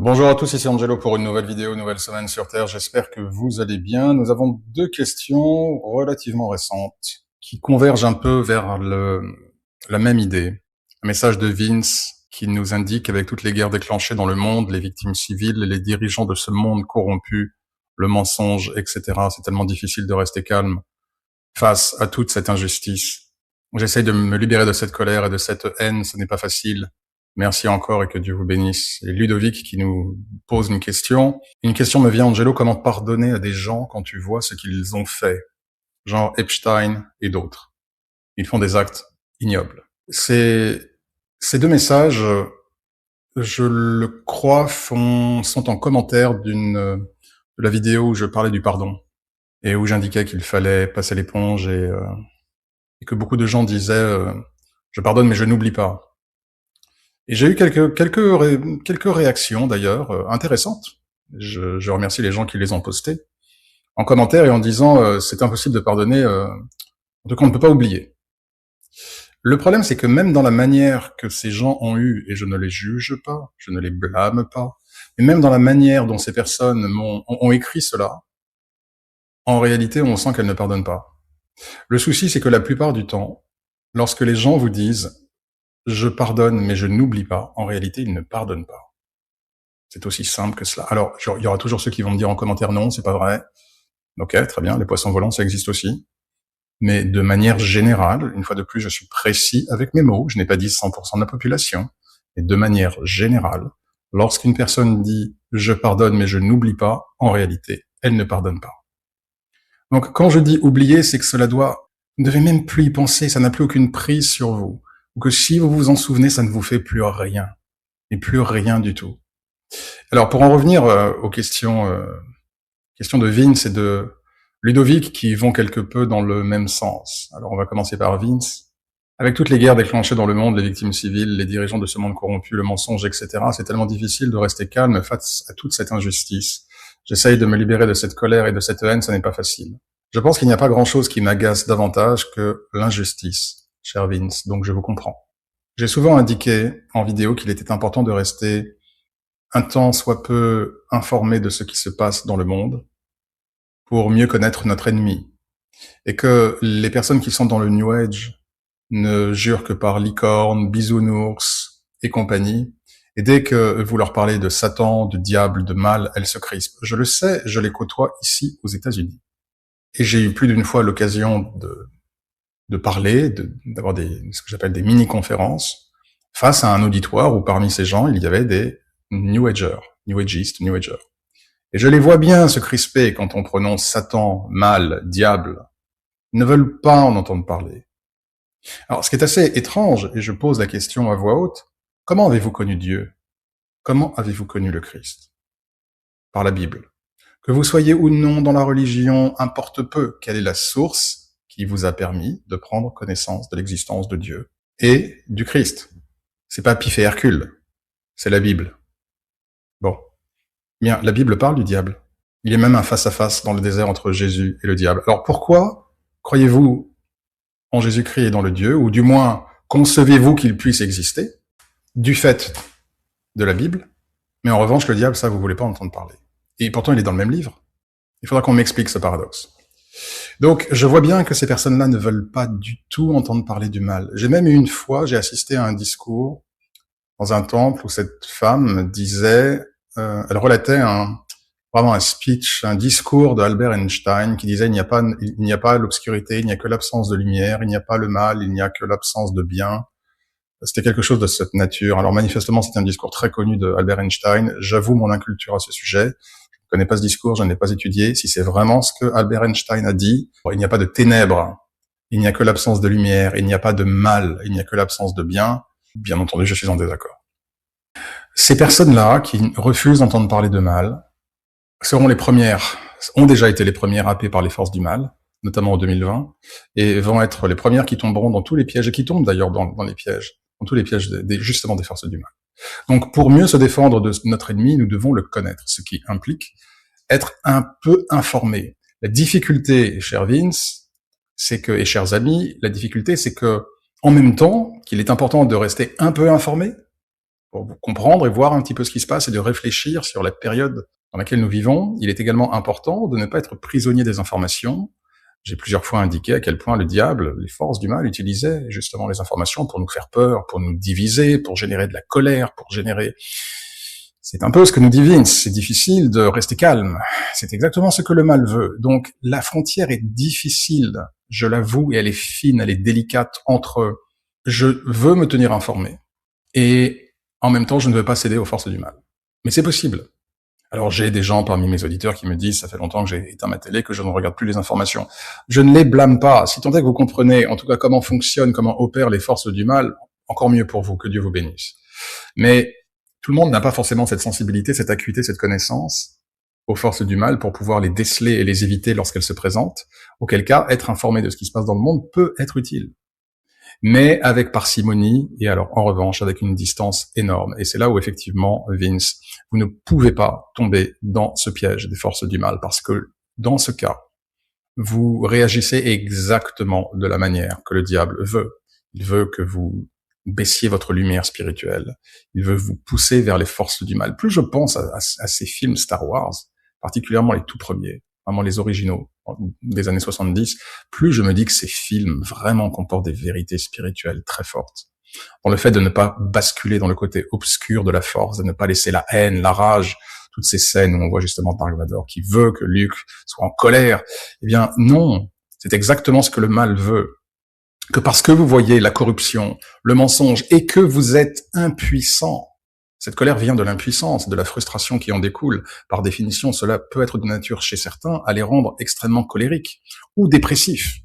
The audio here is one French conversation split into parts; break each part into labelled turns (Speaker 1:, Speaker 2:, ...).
Speaker 1: Bonjour à tous, ici Angelo pour une nouvelle vidéo, nouvelle semaine sur Terre. J'espère que vous allez bien. Nous avons deux questions relativement récentes qui convergent un peu vers la même idée. Un message de Vince qui nous indique qu'avec toutes les guerres déclenchées dans le monde, les victimes civiles et les dirigeants de ce monde corrompu, le mensonge, etc., c'est tellement difficile de rester calme face à toute cette injustice. J'essaye de me libérer de cette colère et de cette haine, ce n'est pas facile. Merci encore et que Dieu vous bénisse. Et Ludovic qui nous pose une question. Une question me vient, Angelo, comment pardonner à des gens quand tu vois ce qu'ils ont fait? Genre Epstein et d'autres. Ils font des actes ignobles. Ces deux messages, je le crois, sont en commentaire de la vidéo où je parlais du pardon et où j'indiquais qu'il fallait passer l'éponge et que beaucoup de gens disaient je pardonne mais je n'oublie pas. Et j'ai eu quelques réactions d'ailleurs intéressantes. Je remercie les gens qui les ont postées en commentaire et en disant c'est impossible de pardonner, en tout cas on ne peut pas oublier. Le problème c'est que même dans la manière que ces gens ont eu, et je ne les juge pas, je ne les blâme pas, mais même dans la manière dont ces personnes ont écrit cela, en réalité on sent qu'elles ne pardonnent pas. Le souci c'est que la plupart du temps, lorsque les gens vous disent je pardonne mais je n'oublie pas, en réalité ils ne pardonnent pas. C'est aussi simple que cela. Alors, il y aura toujours ceux qui vont me dire en commentaire non, c'est pas vrai. Ok, très bien, les poissons volants, ça existe aussi. Mais de manière générale, une fois de plus, je suis précis avec mes mots, je n'ai pas dit 100% de la population, mais de manière générale, lorsqu'une personne dit « je pardonne mais je n'oublie pas », en réalité, elle ne pardonne pas. Donc, quand je dis « oublier », c'est que cela doit... Vous ne devez même plus y penser, ça n'a plus aucune prise sur vous. Ou que si vous vous en souvenez, ça ne vous fait plus rien. Et plus rien du tout. Alors, pour en revenir aux questions de Vince et de Ludovic qui vont quelque peu dans le même sens. Alors, on va commencer par Vince. Avec toutes les guerres déclenchées dans le monde, les victimes civiles, les dirigeants de ce monde corrompu, le mensonge, etc., c'est tellement difficile de rester calme face à toute cette injustice. J'essaye de me libérer de cette colère et de cette haine, ça n'est pas facile. Je pense qu'il n'y a pas grand-chose qui m'agace davantage que l'injustice, cher Vince, donc je vous comprends. J'ai souvent indiqué en vidéo qu'il était important de rester un temps soit peu informé de ce qui se passe dans le monde pour mieux connaître notre ennemi. Et que les personnes qui sont dans le New Age ne jurent que par licorne, bisounours et compagnie. Et dès que vous leur parlez de Satan, de diable, de mal, elles se crispent. Je le sais, je les côtoie ici aux États-Unis. Et j'ai eu plus d'une fois l'occasion de parler, d'avoir ce que j'appelle des mini-conférences face à un auditoire où parmi ces gens, il y avait des New Agers, New Agistes, New Agers. Et je les vois bien se crisper quand on prononce Satan, mal, diable. Ils ne veulent pas en entendre parler. Alors, ce qui est assez étrange, et je pose la question à voix haute, comment avez-vous connu Dieu? Comment avez-vous connu le Christ? Par la Bible. Que vous soyez ou non dans la religion, importe peu quelle est la source qui vous a permis de prendre connaissance de l'existence de Dieu et du Christ. C'est pas Pif et Hercule, c'est la Bible. Bon. Bien, la Bible parle du diable. Il y a même un face-à-face dans le désert entre Jésus et le diable. Alors pourquoi croyez-vous en Jésus-Christ et dans le Dieu, ou du moins concevez-vous qu'il puisse exister, du fait de la Bible, mais en revanche le diable, ça vous voulez pas entendre parler. Et pourtant il est dans le même livre. Il faudra qu'on m'explique ce paradoxe. Donc je vois bien que ces personnes-là ne veulent pas du tout entendre parler du mal. J'ai même eu une fois, j'ai assisté à un discours dans un temple où cette femme disait, elle relatait vraiment un speech, un discours de Albert Einstein qui disait il n'y a pas l'obscurité, il n'y a que l'absence de lumière, il n'y a pas le mal, il n'y a que l'absence de bien. C'était quelque chose de cette nature. Alors manifestement, c'était un discours très connu de Albert Einstein. J'avoue mon inculture à ce sujet. Je ne connais pas ce discours, je ne l'ai pas étudié. Si c'est vraiment ce que Albert Einstein a dit, il n'y a pas de ténèbres, il n'y a que l'absence de lumière, il n'y a pas de mal, il n'y a que l'absence de bien. Bien entendu, je suis en désaccord. Ces personnes-là qui refusent d'entendre parler de mal seront les premières, ont déjà été les premières happées par les forces du mal, notamment en 2020, et vont être les premières qui tomberont dans tous les pièges, et qui tombent d'ailleurs dans les pièges, dans tous les pièges justement des forces du mal. Donc pour mieux se défendre de notre ennemi, nous devons le connaître, ce qui implique être un peu informé. La difficulté, cher Vince, c'est que, et chers amis, la difficulté c'est que, en même temps qu'il est important de rester un peu informé, pour vous comprendre et voir un petit peu ce qui se passe et de réfléchir sur la période dans laquelle nous vivons. Il est également important de ne pas être prisonnier des informations. J'ai plusieurs fois indiqué à quel point le diable, les forces du mal, utilisaient justement les informations pour nous faire peur, pour nous diviser, pour générer de la colère, pour générer... C'est un peu ce que nous dit Vince, c'est difficile de rester calme. C'est exactement ce que le mal veut. Donc la frontière est difficile, je l'avoue, et elle est fine, elle est délicate entre je veux me tenir informé et en même temps je ne veux pas céder aux forces du mal. Mais c'est possible. Alors j'ai des gens parmi mes auditeurs qui me disent ça fait longtemps que j'ai éteint ma télé, que je ne regarde plus les informations. Je ne les blâme pas. Si tant est que vous comprenez en tout cas comment fonctionnent, comment opèrent les forces du mal, encore mieux pour vous, que Dieu vous bénisse. Mais tout le monde n'a pas forcément cette sensibilité, cette acuité, cette connaissance aux forces du mal pour pouvoir les déceler et les éviter lorsqu'elles se présentent, auquel cas être informé de ce qui se passe dans le monde peut être utile. Mais avec parcimonie, et alors en revanche avec une distance énorme. Et c'est là où effectivement, Vince, vous ne pouvez pas tomber dans ce piège des forces du mal, parce que dans ce cas, vous réagissez exactement de la manière que le diable veut. Il veut que vous baissiez votre lumière spirituelle. Il veut vous pousser vers les forces du mal. Plus je pense à ces films Star Wars, particulièrement les tout premiers, vraiment les originaux des années 70, plus je me dis que ces films vraiment comportent des vérités spirituelles très fortes. Dans le fait de ne pas basculer dans le côté obscur de la force, de ne pas laisser la haine, la rage, toutes ces scènes où on voit justement Dark Vador qui veut que Luke soit en colère. Eh bien, non. C'est exactement ce que le mal veut. Que parce que vous voyez la corruption, le mensonge, et que vous êtes impuissant, cette colère vient de l'impuissance, de la frustration qui en découle. Par définition, cela peut être de nature chez certains à les rendre extrêmement colériques, ou dépressifs,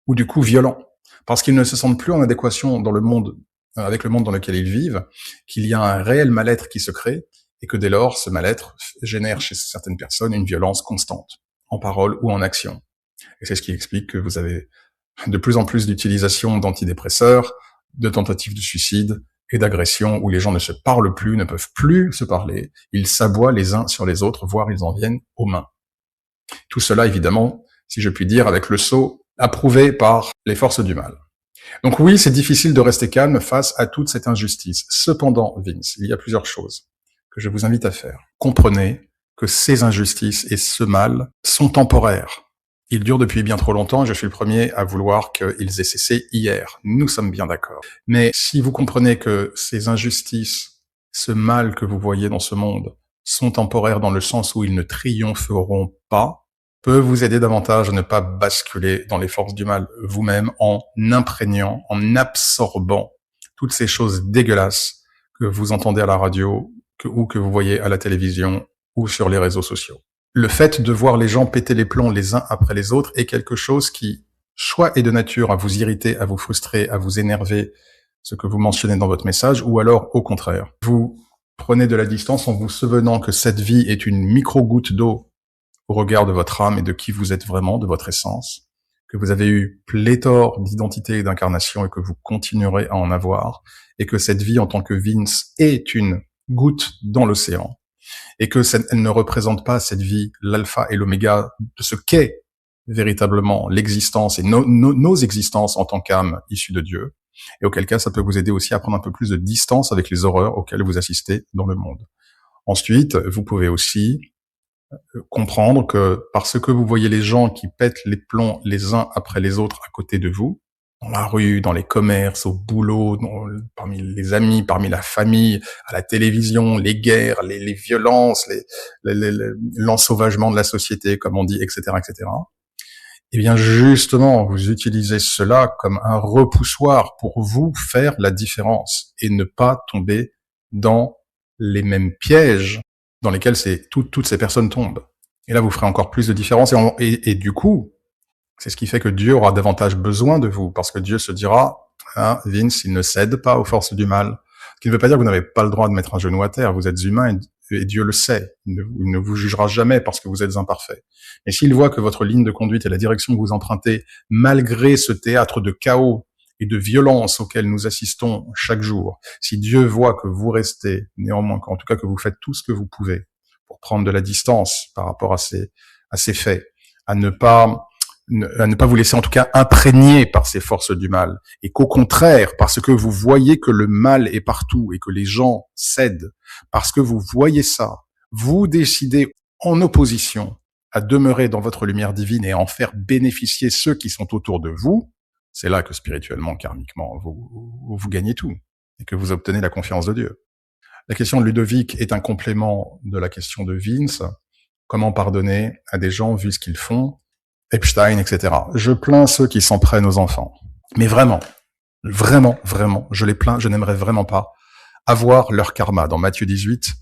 Speaker 1: ou du coup violents, parce qu'ils ne se sentent plus en adéquation dans le monde, avec le monde dans lequel ils vivent, qu'il y a un réel mal-être qui se crée, et que dès lors, ce mal-être génère chez certaines personnes une violence constante, en parole ou en action. Et c'est ce qui explique que vous avez de plus en plus d'utilisation d'antidépresseurs, de tentatives de suicide et d'agressions où les gens ne se parlent plus, ne peuvent plus se parler, ils s'aboient les uns sur les autres, voire ils en viennent aux mains. Tout cela, évidemment, si je puis dire, avec le sceau approuvé par les forces du mal. Donc oui, c'est difficile de rester calme face à toute cette injustice. Cependant, Vince, il y a plusieurs choses que je vous invite à faire. Comprenez que ces injustices et ce mal sont temporaires. Ils durent depuis bien trop longtemps et je suis le premier à vouloir qu'ils aient cessé hier. Nous sommes bien d'accord. Mais si vous comprenez que ces injustices, ce mal que vous voyez dans ce monde, sont temporaires dans le sens où ils ne triompheront pas, peut vous aider davantage à ne pas basculer dans les forces du mal vous-même en imprégnant, en absorbant toutes ces choses dégueulasses que vous entendez à la radio ou que vous voyez à la télévision ou sur les réseaux sociaux. Le fait de voir les gens péter les plombs les uns après les autres est quelque chose qui, soit est de nature à vous irriter, à vous frustrer, à vous énerver, ce que vous mentionnez dans votre message, ou alors, au contraire, vous prenez de la distance en vous souvenant que cette vie est une micro-goutte d'eau au regard de votre âme et de qui vous êtes vraiment, de votre essence, que vous avez eu pléthore d'identités et d'incarnations et que vous continuerez à en avoir, et que cette vie en tant que Vince est une goutte dans l'océan, et que elle ne représente pas cette vie, l'alpha et l'oméga de ce qu'est véritablement l'existence et nos existences en tant qu'âme issue de Dieu, et auquel cas ça peut vous aider aussi à prendre un peu plus de distance avec les horreurs auxquelles vous assistez dans le monde. Ensuite, vous pouvez aussi comprendre que parce que vous voyez les gens qui pètent les plombs les uns après les autres à côté de vous, dans la rue, dans les commerces, au boulot, parmi les amis, parmi la famille, à la télévision, les guerres, les violences, l'ensauvagement de la société, comme on dit, etc., etc. Eh bien, justement, vous utilisez cela comme un repoussoir pour vous faire la différence et ne pas tomber dans les mêmes pièges dans lesquels toutes ces personnes tombent. Et là, vous ferez encore plus de différence et du coup, c'est ce qui fait que Dieu aura davantage besoin de vous, parce que Dieu se dira, hein, Vince, il ne cède pas aux forces du mal. Ce qui ne veut pas dire que vous n'avez pas le droit de mettre un genou à terre, vous êtes humain et Dieu le sait. Il ne vous jugera jamais parce que vous êtes imparfait. Mais s'il voit que votre ligne de conduite et la direction que vous empruntez, malgré ce théâtre de chaos et de violence auquel nous assistons chaque jour, si Dieu voit que vous restez, néanmoins, en tout cas que vous faites tout ce que vous pouvez pour prendre de la distance par rapport à ces faits, à ne pas à ne pas vous laisser en tout cas imprégner par ces forces du mal, et qu'au contraire, parce que vous voyez que le mal est partout et que les gens cèdent, parce que vous voyez ça, vous décidez en opposition à demeurer dans votre lumière divine et à en faire bénéficier ceux qui sont autour de vous. C'est là que spirituellement, karmiquement, vous gagnez tout et que vous obtenez la confiance de Dieu. La question de Ludovic est un complément de la question de Vince. Comment pardonner à des gens vu ce qu'ils font, Epstein, etc. Je plains ceux qui s'en prennent aux enfants. Mais vraiment, je les plains, je n'aimerais vraiment pas avoir leur karma. Dans Matthieu 18,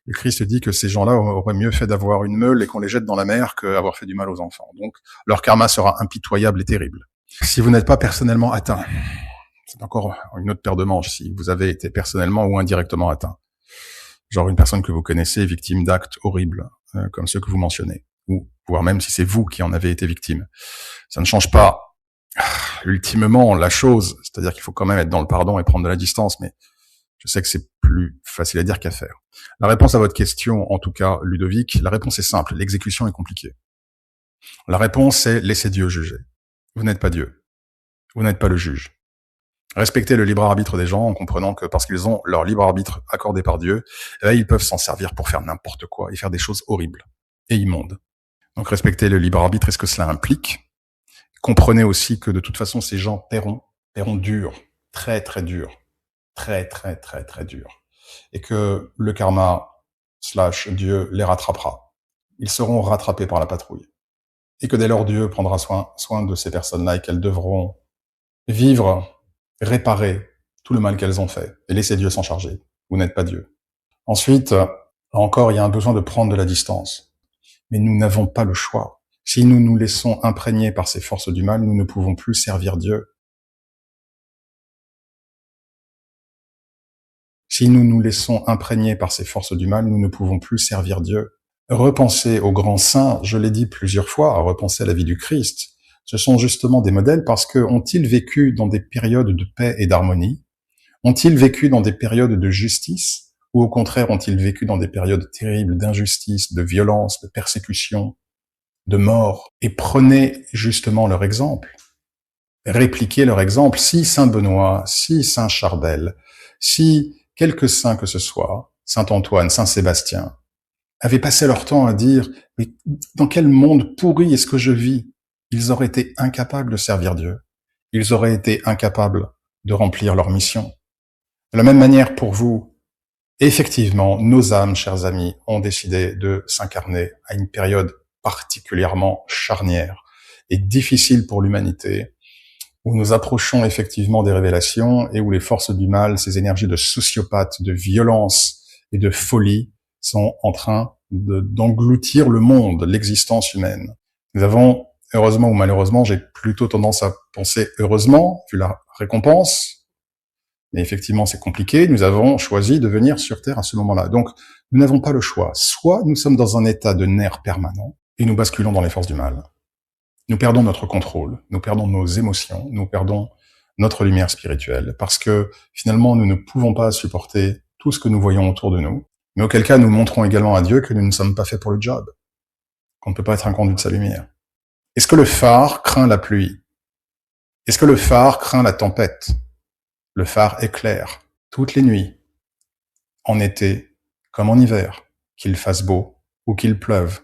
Speaker 1: le Christ dit que ces gens-là auraient mieux fait d'avoir une meule et qu'on les jette dans la mer qu'avoir fait du mal aux enfants. Donc, leur karma sera impitoyable et terrible. Si vous n'êtes pas personnellement atteint, c'est encore une autre paire de manches si vous avez été personnellement ou indirectement atteint. Genre une personne que vous connaissez victime d'actes horribles, comme ceux que vous mentionnez, ou voire même si c'est vous qui en avez été victime. Ça ne change pas ultimement la chose, c'est-à-dire qu'il faut quand même être dans le pardon et prendre de la distance, mais je sais que c'est plus facile à dire qu'à faire. La réponse à votre question, en tout cas, Ludovic, la réponse est simple, l'exécution est compliquée. La réponse est laissez Dieu juger. Vous n'êtes pas Dieu. Vous n'êtes pas le juge. Respectez le libre arbitre des gens en comprenant que parce qu'ils ont leur libre arbitre accordé par Dieu, ils peuvent s'en servir pour faire n'importe quoi et faire des choses horribles et immondes. Donc respectez le libre arbitre et ce que cela implique. Comprenez aussi que de toute façon ces gens paieront dur, très très dur, très dur, et que le karma / Dieu les rattrapera. Ils seront rattrapés par la patrouille. Et que dès lors Dieu prendra soin de ces personnes-là et qu'elles devront vivre, réparer tout le mal qu'elles ont fait et laisser Dieu s'en charger. Vous n'êtes pas Dieu. Ensuite, encore, il y a un besoin de prendre de la distance. Mais nous n'avons pas le choix. Si nous nous laissons imprégner par ces forces du mal, nous ne pouvons plus servir Dieu. Si nous nous laissons imprégner par ces forces du mal, nous ne pouvons plus servir Dieu. Repensez aux grands saints, je l'ai dit plusieurs fois, repensez à la vie du Christ. Ce sont justement des modèles parce que ont-ils vécu dans des périodes de paix et d'harmonie? Ont-ils vécu dans des périodes de justice? Ou au contraire, ont-ils vécu dans des périodes terribles d'injustice, de violence, de persécution, de mort? Et prenez justement leur exemple. Répliquez leur exemple. Si Saint Benoît, si Saint Charbel, si quelques saints que ce soit, Saint Antoine, Saint Sébastien, avaient passé leur temps à dire « Mais dans quel monde pourri est-ce que je vis ?» Ils auraient été incapables de servir Dieu. Ils auraient été incapables de remplir leur mission. De la même manière pour vous, effectivement, nos âmes, chers amis, ont décidé de s'incarner à une période particulièrement charnière et difficile pour l'humanité, où nous approchons effectivement des révélations et où les forces du mal, ces énergies de sociopathes, de violence et de folie, sont en train d'engloutir le monde, l'existence humaine. Nous avons, heureusement ou malheureusement, j'ai plutôt tendance à penser heureusement, vu la récompense, mais effectivement c'est compliqué, nous avons choisi de venir sur Terre à ce moment-là. Donc nous n'avons pas le choix. Soit nous sommes dans un état de nerfs permanent et nous basculons dans les forces du mal. Nous perdons notre contrôle, nous perdons nos émotions, nous perdons notre lumière spirituelle, parce que finalement nous ne pouvons pas supporter tout ce que nous voyons autour de nous. Mais auquel cas, nous montrons également à Dieu que nous ne sommes pas faits pour le job, qu'on ne peut pas être un conduit de sa lumière. Est-ce que le phare craint la pluie? Est-ce que le phare craint la tempête? Le phare éclaire toutes les nuits, en été comme en hiver, qu'il fasse beau ou qu'il pleuve.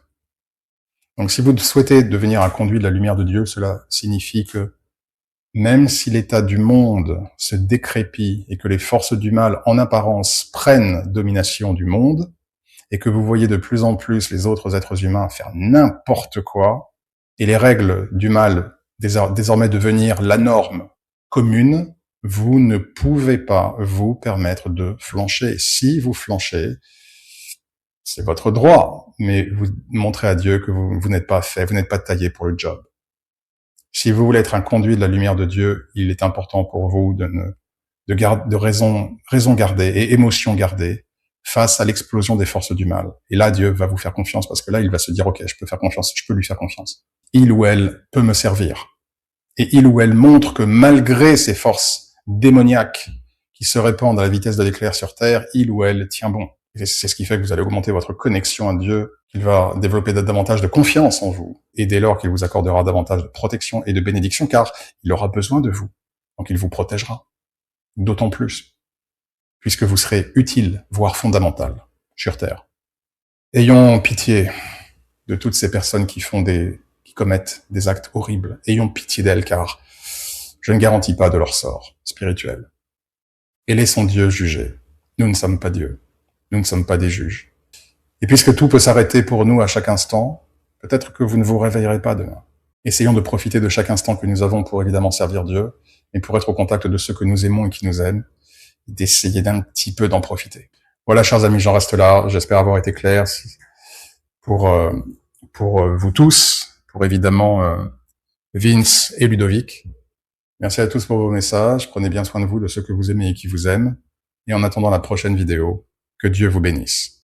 Speaker 1: Donc si vous souhaitez devenir un conduit de la lumière de Dieu, cela signifie que même si l'état du monde se décrépit et que les forces du mal, en apparence, prennent domination du monde, et que vous voyez de plus en plus les autres êtres humains faire n'importe quoi, et les règles du mal désormais devenir la norme commune, vous ne pouvez pas vous permettre de flancher. Si vous flanchez, c'est votre droit, mais vous montrez à Dieu que vous n'êtes pas fait, vous n'êtes pas taillé pour le job. Si vous voulez être un conduit de la lumière de Dieu, il est important pour vous de raison garder et émotion garder face à l'explosion des forces du mal. Et là, Dieu va vous faire confiance parce que là, il va se dire, OK, je peux lui faire confiance. Il ou elle peut me servir. Et il ou elle montre que malgré ces forces démoniaques qui se répandent à la vitesse de l'éclair sur Terre, il ou elle tient bon. Et c'est ce qui fait que vous allez augmenter votre connexion à Dieu qu'il va développer davantage de confiance en vous, et dès lors qu'il vous accordera davantage de protection et de bénédiction, car il aura besoin de vous. Donc il vous protégera. D'autant plus, puisque vous serez utile, voire fondamental, sur Terre. Ayons pitié de toutes ces personnes qui commettent des actes horribles. Ayons pitié d'elles, car je ne garantis pas de leur sort spirituel. Et laissons Dieu juger. Nous ne sommes pas Dieu. Nous ne sommes pas des juges. Et puisque tout peut s'arrêter pour nous à chaque instant, peut-être que vous ne vous réveillerez pas demain. Essayons de profiter de chaque instant que nous avons pour évidemment servir Dieu, et pour être au contact de ceux que nous aimons et qui nous aiment, d'essayer d'un petit peu d'en profiter. Voilà, chers amis, j'en reste là. J'espère avoir été clair pour vous tous, pour évidemment Vince et Ludovic. Merci à tous pour vos messages. Prenez bien soin de vous, de ceux que vous aimez et qui vous aiment. Et en attendant la prochaine vidéo, que Dieu vous bénisse.